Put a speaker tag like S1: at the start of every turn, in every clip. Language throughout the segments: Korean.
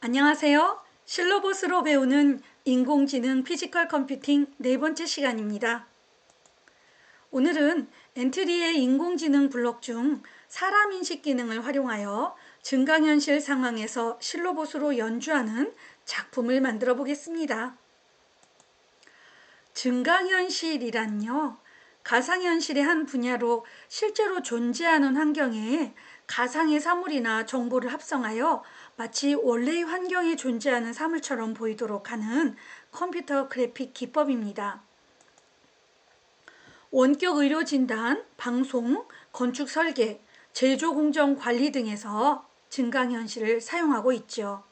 S1: 안녕하세요. 실로봇으로 배우는 인공지능 피지컬 컴퓨팅 네 번째 시간입니다. 오늘은 엔트리의 인공지능 블록 중 사람 인식 기능을 활용하여 증강현실 상황에서 실로봇으로 연주하는 작품을 만들어 보겠습니다. 증강현실이란요, 가상현실의 한 분야로 실제로 존재하는 환경에 가상의 사물이나 정보를 합성하여 마치 원래의 환경에 존재하는 사물처럼 보이도록 하는 컴퓨터 그래픽 기법입니다. 원격 의료 진단, 방송, 건축 설계, 제조 공정 관리 등에서 증강현실을 사용하고 있죠.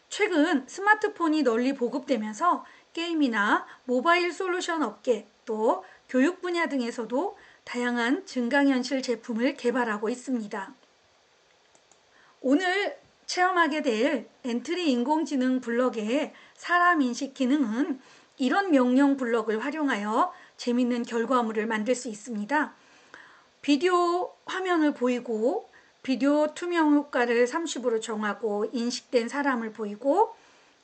S1: 최근 스마트폰이 널리 보급되면서 게임이나 모바일 솔루션 업계, 또 교육 분야 등에서도 다양한 증강현실 제품을 개발하고 있습니다. 오늘 체험하게 될 엔트리 인공지능 블럭의 사람 인식 기능은 이런 명령 블럭을 활용하여 재밌는 결과물을 만들 수 있습니다. 비디오 화면을 보이고 비디오 투명 효과를 30으로 정하고 인식된 사람을 보이고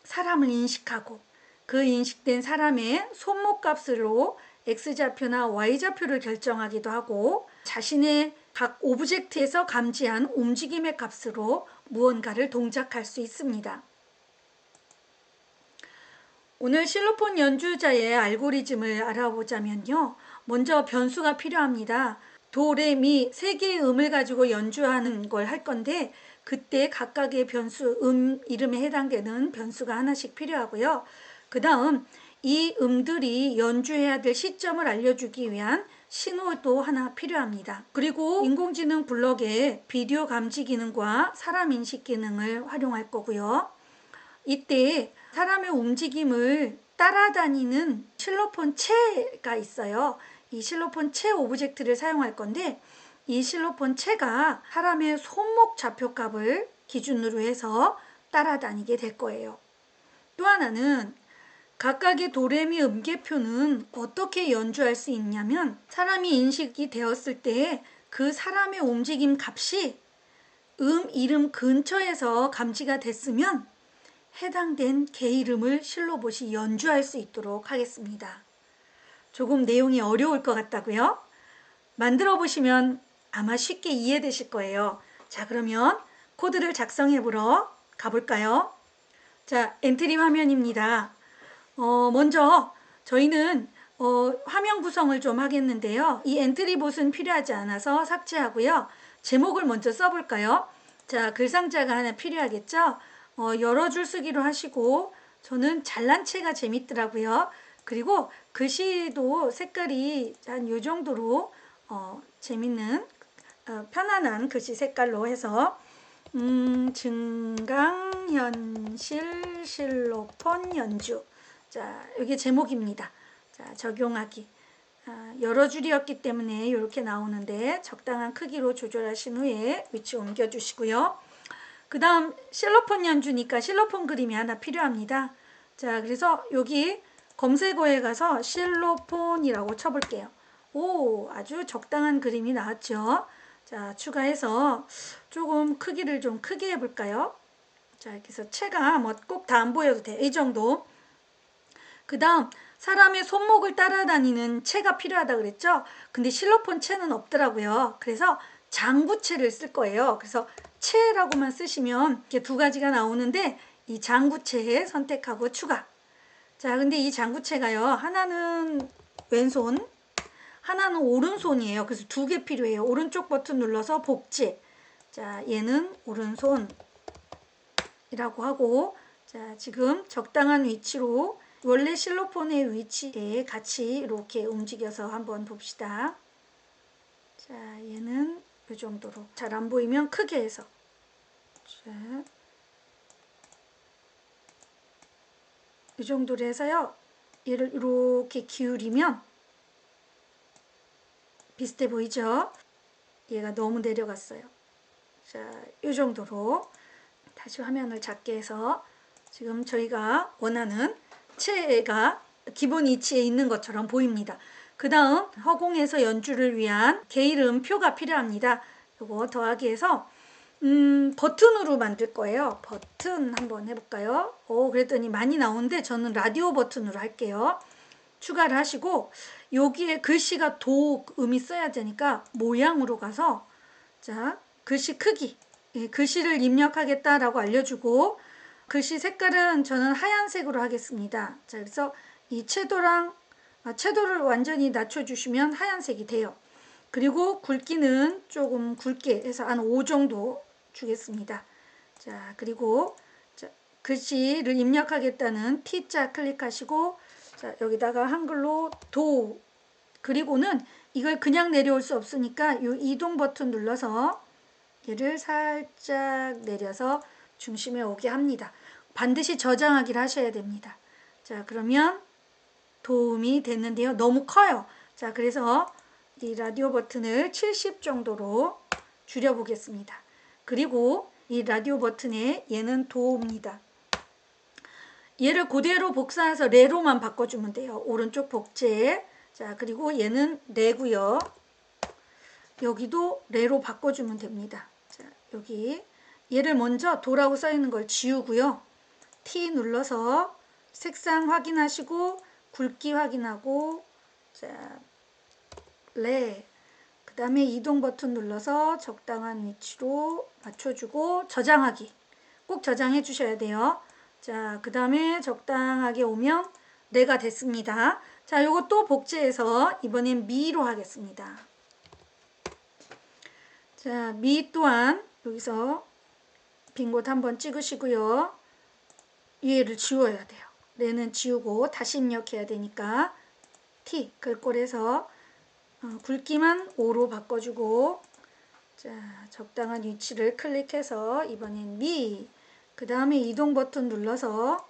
S1: 사람을 인식하고 그 인식된 사람의 손목 값으로 X좌표나 Y좌표를 결정하기도 하고 자신의 각 오브젝트에서 감지한 움직임의 값으로 무언가를 동작할 수 있습니다. 오늘 실로폰 연주자의 알고리즘을 알아보자면요. 먼저 변수가 필요합니다. 도, 레, 미 세 개의 음을 가지고 연주하는 걸 할 건데 그때 각각의 변수, 이름에 해당되는 변수가 하나씩 필요하고요. 그 다음 이 음들이 연주해야 될 시점을 알려주기 위한 신호도 하나 필요합니다. 그리고 인공지능 블럭의 비디오 감지 기능과 사람 인식 기능을 활용할 거고요. 이때 사람의 움직임을 따라다니는 실로폰 채가 있어요. 이 실로폰 채 오브젝트를 사용할 건데 이 실로폰 채가 사람의 손목 좌표값을 기준으로 해서 따라다니게 될 거예요. 또 하나는 각각의 도레미 음계표는 어떻게 연주할 수 있냐면 사람이 인식이 되었을 때 그 사람의 움직임 값이 이름 근처에서 감지가 됐으면 해당된 개 이름을 실로봇이 연주할 수 있도록 하겠습니다. 조금 내용이 어려울 것 같다고요? 만들어 보시면 아마 쉽게 이해되실 거예요. 자, 그러면 코드를 작성해 보러 가볼까요? 자, 엔트리 화면입니다. 먼저 저희는 화면 구성을 좀 하겠는데요. 이 엔트리봇은 필요하지 않아서 삭제하고요. 제목을 먼저 써볼까요? 자, 글상자가 하나 필요하겠죠? 여러 줄 쓰기로 하시고 저는 잘난 체가 재밌더라고요. 그리고 글씨도 색깔이 한 요 정도로 재밌는 편안한 글씨 색깔로 해서 증강현실 실로폰 연주. 자, 이게 제목입니다. 자, 적용하기. 여러 줄이었기 때문에 이렇게 나오는데 적당한 크기로 조절하신 후에 위치 옮겨주시고요. 그 다음 실로폰 연주니까 실로폰 그림이 하나 필요합니다. 자, 그래서 여기 검색어에 가서 실로폰이라고 쳐볼게요. 오, 아주 적당한 그림이 나왔죠. 자, 추가해서 조금 크기를 좀 크게 해볼까요? 자, 이렇게 해서 채가 뭐 꼭 다 안 보여도 돼. 이 정도. 그 다음 사람의 손목을 따라다니는 채가 필요하다 그랬죠? 근데 실로폰 채는 없더라고요. 그래서 장구채를 쓸 거예요. 그래서 채라고만 쓰시면 이렇게 두 가지가 나오는데 이 장구채 선택하고 추가. 자, 근데 이 장구채가요. 하나는 왼손, 하나는 오른손이에요. 그래서 두 개 필요해요. 오른쪽 버튼 눌러서 복제. 자, 얘는 오른손이라고 하고, 자, 지금 적당한 위치로 원래 실로폰의 위치에 같이 이렇게 움직여서 한번 봅시다. 자, 얘는 이 정도로. 잘 안 보이면 크게 해서. 자, 이 정도로 해서요. 얘를 이렇게 기울이면 비슷해 보이죠? 얘가 너무 내려갔어요. 자, 이 정도로 다시 화면을 작게 해서 지금 저희가 원하는 채가 기본 위치에 있는 것처럼 보입니다. 그 다음 허공에서 연주를 위한 개 이름 표가 필요합니다. 요거 더하기 해서 버튼으로 만들 거예요. 버튼 한번 해볼까요? 그랬더니 많이 나오는데 저는 라디오 버튼으로 할게요. 추가를 하시고 여기에 글씨가 도음이 써야 되니까 모양으로 가서 자 글씨 크기 글씨를 입력하겠다라고 알려주고 글씨 색깔은 저는 하얀색으로 하겠습니다. 자 그래서 이 채도를 완전히 낮춰주시면 하얀색이 돼요. 그리고 굵기는 조금 굵게 해서 한 5 정도 주겠습니다. 자 그리고 자, 글씨를 입력하겠다는 T자 클릭하시고 자 여기다가 한글로 도 그리고는 이걸 그냥 내려올 수 없으니까 이 이동 버튼 눌러서 얘를 살짝 내려서 중심에 오게 합니다. 반드시 저장하기를 하셔야 됩니다. 자 그러면 도움이 됐는데요. 너무 커요. 자 그래서 이 라디오 버튼을 70 정도로 줄여 보겠습니다. 그리고 이 라디오 버튼에 얘는 도입니다. 얘를 그대로 복사해서 레로만 바꿔주면 돼요. 오른쪽 복제. 자 그리고 얘는 레고요. 여기도 레로 바꿔주면 됩니다. 자 여기 얘를 먼저 도라고 써있는 걸 지우고요. T 눌러서 색상 확인하시고 굵기 확인하고 자 그 다음에 이동 버튼 눌러서 적당한 위치로 맞춰주고 저장하기 꼭 저장해 주셔야 돼요. 자 그 다음에 적당하게 오면 네가 됐습니다. 자 요거 또 복제해서 이번엔 미로 하겠습니다. 자 미 또한 여기서 빈 곳 한번 찍으시고요. 얘를 지워야 돼요. 레는 지우고 다시 입력해야 되니까 T 글꼴에서 굵기만 5로 바꿔주고 자 적당한 위치를 클릭해서 이번엔 미 그 다음에 이동 버튼 눌러서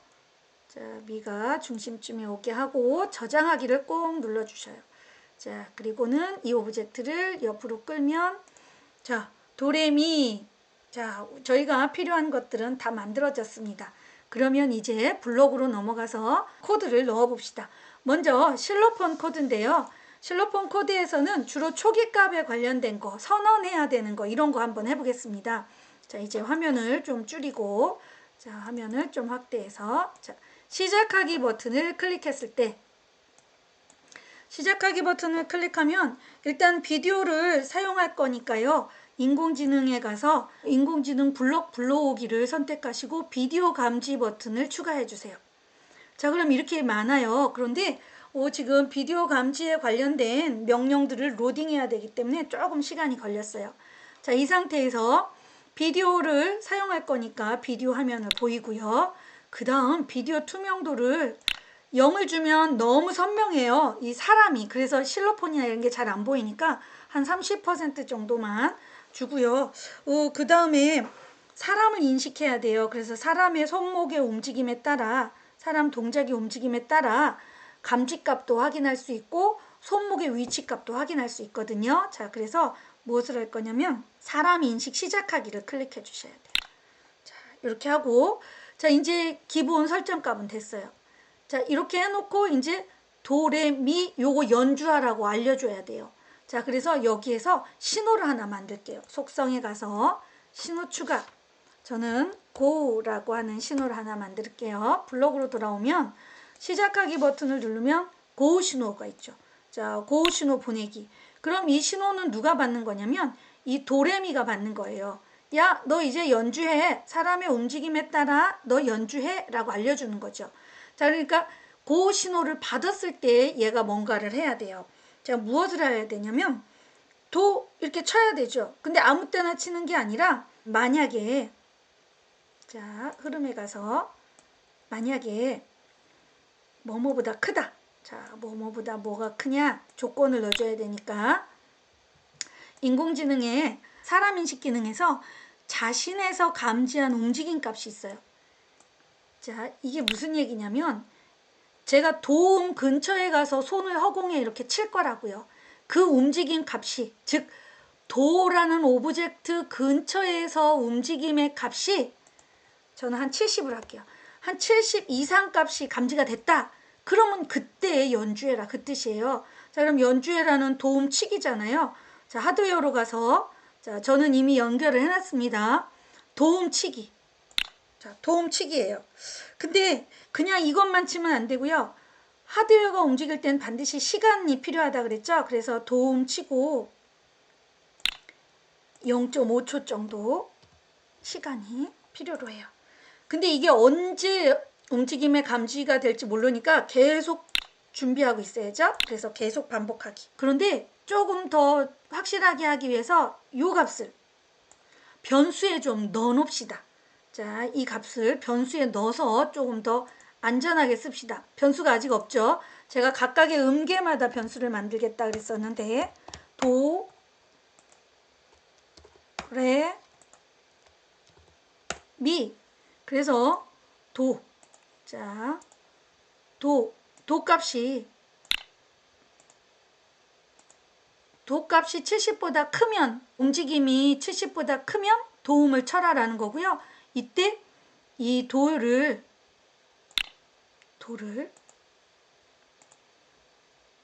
S1: 자 미가 중심쯤에 오게 하고 저장하기를 꼭 눌러주셔요. 자 그리고는 이 오브젝트를 옆으로 끌면 자 도레미 자 저희가 필요한 것들은 다 만들어졌습니다. 그러면 이제 블록으로 넘어가서 코드를 넣어 봅시다. 먼저 실로폰 코드인데요. 실로폰 코드에서는 주로 초기값에 관련된 거, 선언해야 되는 거 이런 거 한번 해보겠습니다. 자 이제 화면을 좀 줄이고 자 화면을 좀 확대해서 자 시작하기 버튼을 클릭했을 때 시작하기 버튼을 클릭하면 일단 비디오를 사용할 거니까요. 인공지능에 가서 인공지능 블록 불러오기를 선택하시고 비디오 감지 버튼을 추가해 주세요. 자 그럼 이렇게 많아요. 그런데 지금 비디오 감지에 관련된 명령들을 로딩해야 되기 때문에 조금 시간이 걸렸어요. 자, 이 상태에서 비디오를 사용할 거니까 비디오 화면을 보이고요. 그 다음 비디오 투명도를 0을 주면 너무 선명해요. 이 사람이. 그래서 실로폰이나 이런 게 잘 안 보이니까 한 30% 정도만 주고요. 그 다음에 사람을 인식해야 돼요. 그래서 사람의 손목의 움직임에 따라 사람 동작의 움직임에 따라 감지값도 확인할 수 있고 손목의 위치값도 확인할 수 있거든요. 자, 그래서 무엇을 할 거냐면 사람 인식 시작하기를 클릭해 주셔야 돼요. 자, 이렇게 하고 자, 이제 기본 설정값은 됐어요. 자, 이렇게 해놓고 이제 도, 레, 미 요거 연주하라고 알려줘야 돼요. 자, 그래서 여기에서 신호를 하나 만들게요. 속성에 가서 신호 추가. 저는 고라고 하는 신호를 하나 만들게요. 블록으로 돌아오면 시작하기 버튼을 누르면 고 신호가 있죠. 자, 고 신호 보내기. 그럼 이 신호는 누가 받는 거냐면 이 도레미가 받는 거예요. 야, 너 이제 연주해. 사람의 움직임에 따라 너 연주해 라고 알려주는 거죠. 자, 그러니까 고 신호를 받았을 때 얘가 뭔가를 해야 돼요. 자, 무엇을 해야 되냐면 도 이렇게 쳐야 되죠. 근데 아무 때나 치는 게 아니라 만약에 자, 흐름에 가서 만약에 뭐뭐보다 크다. 자, 뭐뭐보다 뭐가 크냐? 조건을 넣어줘야 되니까 인공지능의 사람인식 기능에서 자신에서 감지한 움직임 값이 있어요. 자, 이게 무슨 얘기냐면 제가 도움 근처에 가서 손을 허공에 이렇게 칠 거라고요. 그 움직임 값이 즉 도라는 오브젝트 근처에서 움직임의 값이 저는 한 70을 할게요. 한 70 이상 값이 감지가 됐다. 그러면 그때 연주해라 그 뜻이에요. 자, 그럼 연주해라는 도움치기잖아요. 자, 하드웨어로 가서 자, 저는 이미 연결을 해놨습니다. 도움치기. 자, 도움치기예요. 근데 그냥 이것만 치면 안 되고요. 하드웨어가 움직일 땐 반드시 시간이 필요하다 그랬죠. 그래서 도움치고 0.5초 정도 시간이 필요로 해요. 근데 이게 언제 움직임의 감지가 될지 모르니까 계속 준비하고 있어야죠. 그래서 계속 반복하기. 그런데 조금 더 확실하게 하기 위해서 이 값을 변수에 좀 넣어 놓읍시다. 자, 이 값을 변수에 넣어서 조금 더 안전하게 씁시다. 변수가 아직 없죠. 제가 각각의 음계마다 변수를 만들겠다 그랬었는데 도, 레, 미. 그래서 도. 자, 도 값이 70보다 크면, 움직임이 70보다 크면 도움을 쳐라라는 거고요. 이때 이 도를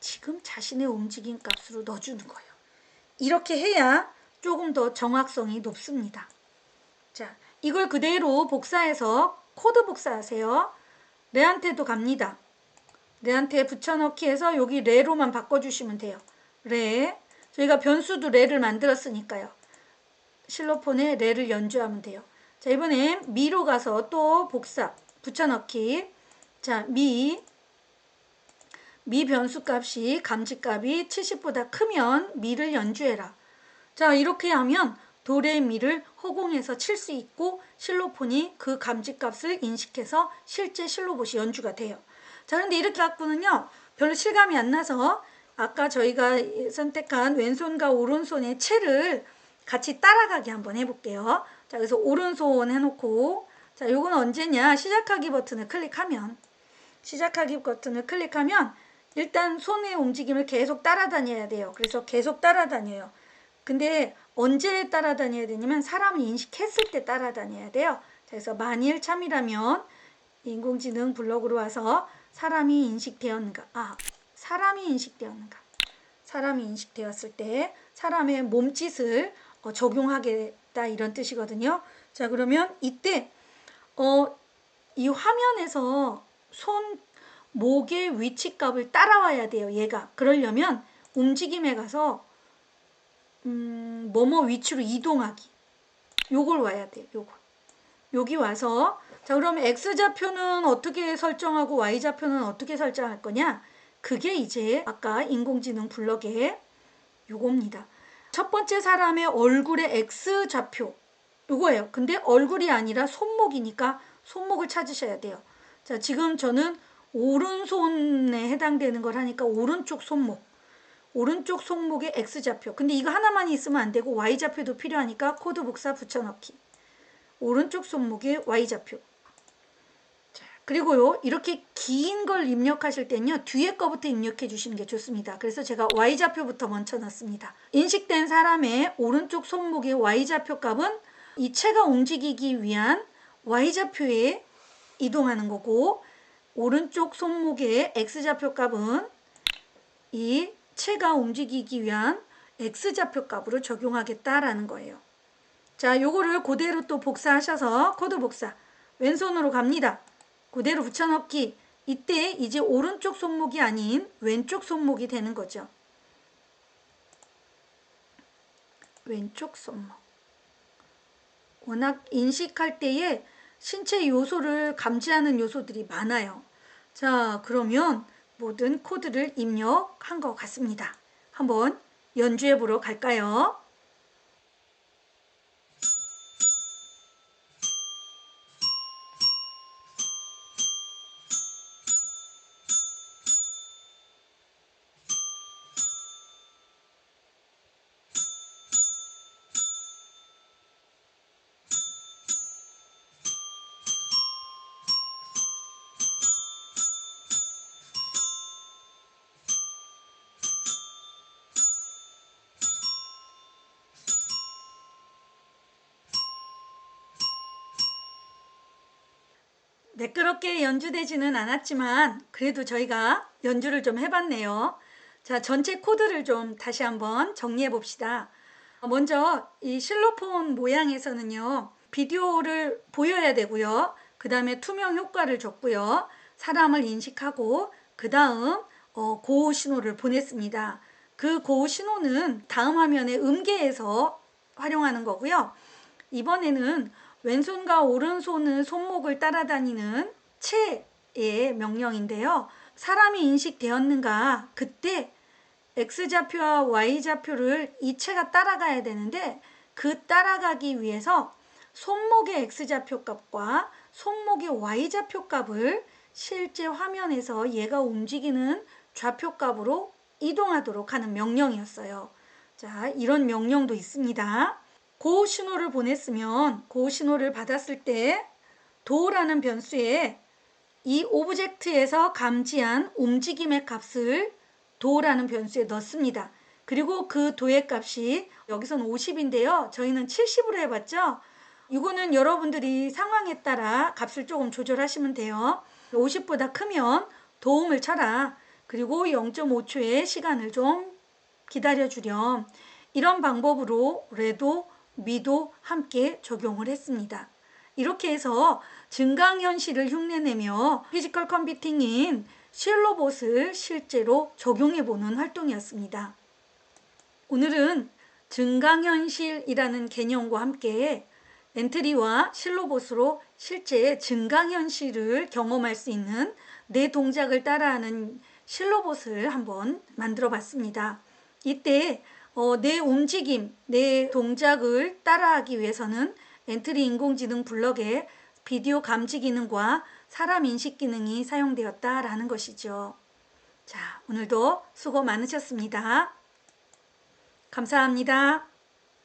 S1: 지금 자신의 움직임 값으로 넣어주는 거예요. 이렇게 해야 조금 더 정확성이 높습니다. 자, 이걸 그대로 복사해서 코드 복사하세요. 레한테도 갑니다. 레한테 붙여넣기 해서 여기 레로만 바꿔주시면 돼요. 레. 저희가 변수도 레를 만들었으니까요. 실로폰에 레를 연주하면 돼요. 자, 이번엔 미로 가서 또 복사, 붙여넣기. 자, 미 변수 값이 감지값이 70보다 크면 미를 연주해라. 자, 이렇게 하면 도레미를 허공에서 칠 수 있고 실로폰이 그 감지값을 인식해서 실제 실로봇이 연주가 돼요. 자, 그런데 이렇게 갖고는요 별로 실감이 안 나서 아까 저희가 선택한 왼손과 오른손의 채를 같이 따라가기 한번 해볼게요. 자, 그래서 오른손 해놓고, 자, 요건 언제냐? 시작하기 버튼을 클릭하면 일단 손의 움직임을 계속 따라다녀야 돼요. 그래서 계속 따라다녀요. 근데 언제 따라다녀야 되냐면 사람을 인식했을 때 따라다녀야 돼요. 자, 그래서 만일 참이라면 인공지능 블록으로 와서 사람이 인식되었는가? 사람이 인식되었을 때 사람의 몸짓을 적용하겠다 이런 뜻이거든요. 자, 그러면 이때 이 화면에서 목의 위치값을 따라와야 돼요. 얘가. 그러려면 움직임에 가서 뭐뭐 위치로 이동하기. 요걸 와야 돼요. 여기 와서 자, 그러면 X좌표는 어떻게 설정하고 Y좌표는 어떻게 설정할 거냐? 그게 이제 아까 인공지능 블럭의 요겁니다. 첫 번째 사람의 얼굴의 X좌표 요거예요. 근데 얼굴이 아니라 손목이니까 손목을 찾으셔야 돼요. 자, 지금 저는 오른손에 해당되는 걸 하니까 오른쪽 손목의 X좌표. 근데 이거 하나만 있으면 안 되고 Y좌표도 필요하니까 코드 복사 붙여넣기. 오른쪽 손목의 Y좌표. 자, 그리고요, 이렇게 긴 걸 입력하실 때는요, 뒤에 거부터 입력해 주시는 게 좋습니다. 그래서 제가 Y좌표부터 먼저 넣습니다. 인식된 사람의 오른쪽 손목의 Y좌표 값은 이 채가 움직이기 위한 Y좌표에 이동하는 거고, 오른쪽 손목의 X좌표 값은 이 채가 움직이기 위한 X좌표 값으로 적용하겠다라는 거예요. 자, 요거를 그대로 또 복사하셔서 코드 복사. 왼손으로 갑니다. 그대로 붙여넣기. 이때 이제 오른쪽 손목이 아닌 왼쪽 손목이 되는 거죠. 왼쪽 손목. 워낙 인식할 때에 신체 요소를 감지하는 요소들이 많아요. 자, 그러면 모든 코드를 입력한 것 같습니다. 한번 연주해 보러 갈까요? 매끄럽게 연주되지는 않았지만 그래도 저희가 연주를 좀 해봤네요. 자, 전체 코드를 좀 다시 한번 정리해 봅시다. 먼저 이 실로폰 모양에서는요, 비디오를 보여야 되고요. 그 다음에 투명 효과를 줬고요. 사람을 인식하고 그 다음 고우 신호를 보냈습니다. 그 고우 신호는 다음 화면에 음계에서 활용하는 거고요. 이번에는 왼손과 오른손은 손목을 따라다니는 체의 명령인데요. 사람이 인식되었는가, 그때 X좌표와 Y좌표를 이 체가 따라가야 되는데, 그 따라가기 위해서 손목의 X좌표 값과 손목의 Y좌표 값을 실제 화면에서 얘가 움직이는 좌표 값으로 이동하도록 하는 명령이었어요. 자, 이런 명령도 있습니다. 고 신호를 보냈으면, 고 신호를 받았을 때 도라는 변수에 이 오브젝트에서 감지한 움직임의 값을 도라는 변수에 넣습니다. 그리고 그 도의 값이 여기서는 50인데요. 저희는 70으로 해봤죠. 이거는 여러분들이 상황에 따라 값을 조금 조절하시면 돼요. 50보다 크면 도움을 쳐라. 그리고 0.5초의 시간을 좀 기다려주렴. 이런 방법으로 레도, 미도 함께 적용을 했습니다. 이렇게 해서 증강현실을 흉내내며 피지컬 컴퓨팅인 실로봇을 실제로 적용해보는 활동이었습니다. 오늘은 증강현실이라는 개념과 함께 엔트리와 실로봇으로 실제 증강현실을 경험할 수 있는 내 동작을 따라하는 실로봇을 한번 만들어 봤습니다. 이때 내 움직임, 내 동작을 따라하기 위해서는 엔트리 인공지능 블럭에 비디오 감지 기능과 사람 인식 기능이 사용되었다라는 것이죠. 자, 오늘도 수고 많으셨습니다. 감사합니다.